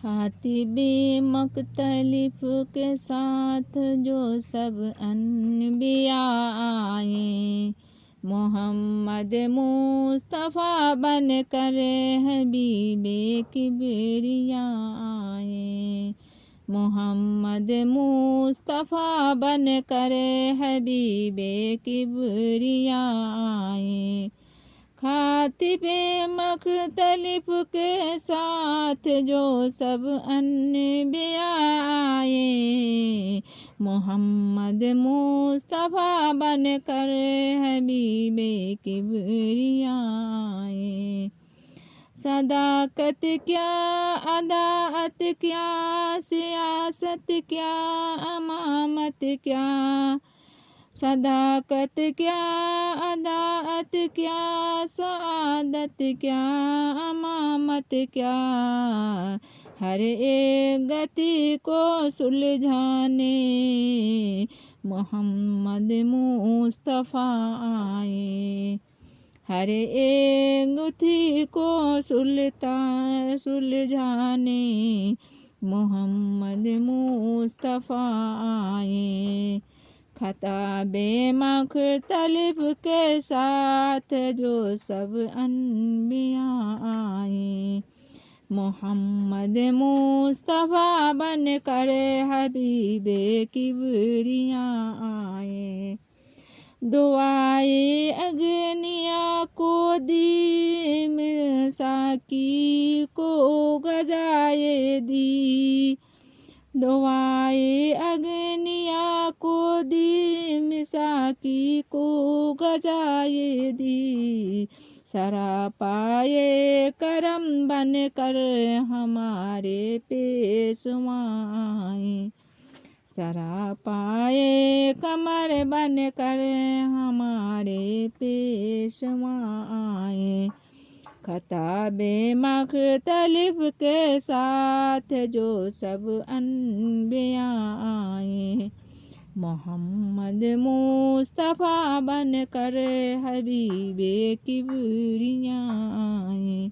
खातिबे मुख्तलिफ के साथ जो सब अनबिया आए, मोहम्मद मुस्तफ़ा बन कर हबीबे किबरिया आए। मोहम्मद मुस्तफ़ा बन कर हबीबे किबरिया आए। खातिबे मुख्तलिफ के साथ जो सब अनबिया आए, मोहम्मद मुस्तफ़ा बन कर हबीबे किबरिया आए। सदाकत क्या, अदाअत क्या, सियासत क्या, अमामत क्या, सदाकत क्या, अदाअत क्या, सआदत क्या, अमामत क्या, हर एक गति को सुलझाने मोहम्मद मुस्तफ़ा आए। हर एक गुथी को सुलझाने मोहम्मद मुस्तफ़ा आए। खताबे मुख्तलिफ के साथ जो सब अनबिया आए, मोहम्मद मुस्तफ़ा बन कर हबीबे किबरिया आए। दुआए अगनिया को दी, मिसाकी को गजाए दी। दुआए अगनिया को दी, मिसाकी को गजाए दी। सरापाए करम बन कर हमारे पेशवाए। सरापाए कमर बन कर हमारे पेशवा आए। खताबे मुख्तलिफ के साथ जो सब अनबिया आए, मोहम्मद मुस्तफ़ा बन कर हबीबे किबरिया आए।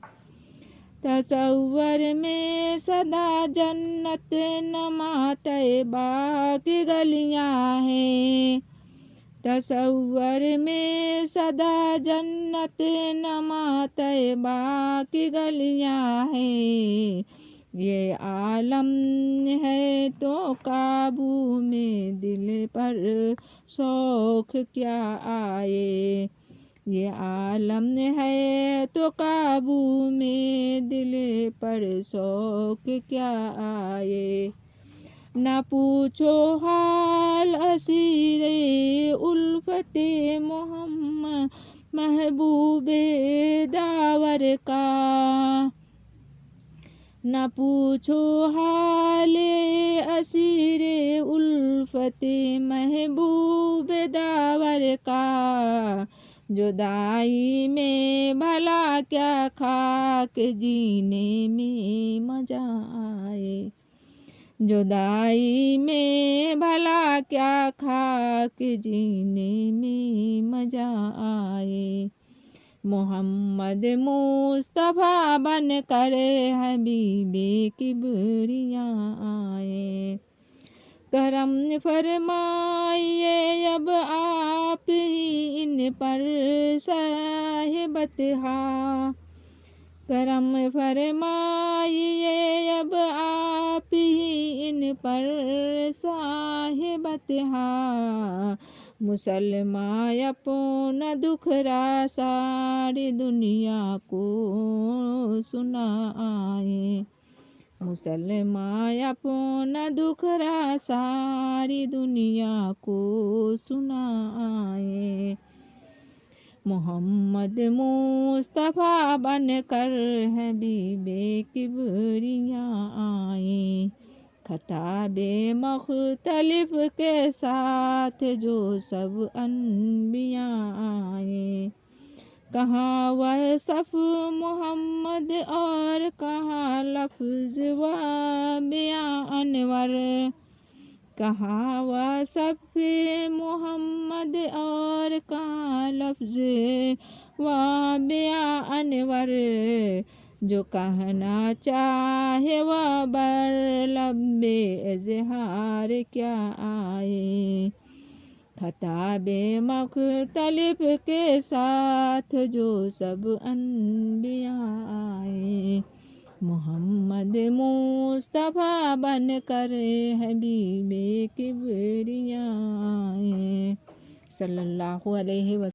तसव्वुर में सदा जन्नत नमा तैबा की गलियां हैं। तसव्वुर में सदा जन्नत नमा तैबा की गलियां हैं। ये आलम है तो काबू में दिल पर शौक क्या आए। ये आलम है तो काबू में दिल पर शौक क्या आए। न पूछो हाल असीरे उल्फते मोहम्मद महबूबे दावर का। न पूछो हाल असीरे उल्फते महबूब दावर का। जुदाई में भला क्या खाक जीने में मजा आए। जुदाई में भला क्या खाक जीने में मजा आए। मोहम्मद मुस्तफ़ा बन कर हबीबे किबरिया आए। करम फरमाइए अब आप ही इन पर साहिबत हा। करम फरमाइए अब आप ही इन पर साहिबत हा। मुसलमान अपना दुखरा सारी दुनिया को सुनाए। मुसलमान अपना दुखरा सारी दुनिया को सुनाए। मोहम्मद मुस्तफ़ा बन कर हबीबे किबरिया आए। खताबे मुख्तलिफ के साथ जो सब अनबिया आए। कहाँ वह सफ़ मोहम्मद और कहाँ लफ्ज़ व बिया अनवर। कहाँ वह सफ़ मोहम्मद और कहाँ लफ्ज़ व बिया अनवर। जो कहना चाहे वह बर लब्बे इजहार क्या आए। खताबे मुख्तलिफ के साथ जो सब अनबिया आए। मोहम्मद मुस्तफ़ा बन कर हबीबे किबरिया आए। सल्लल्लाहु अलैहि वसल्लम।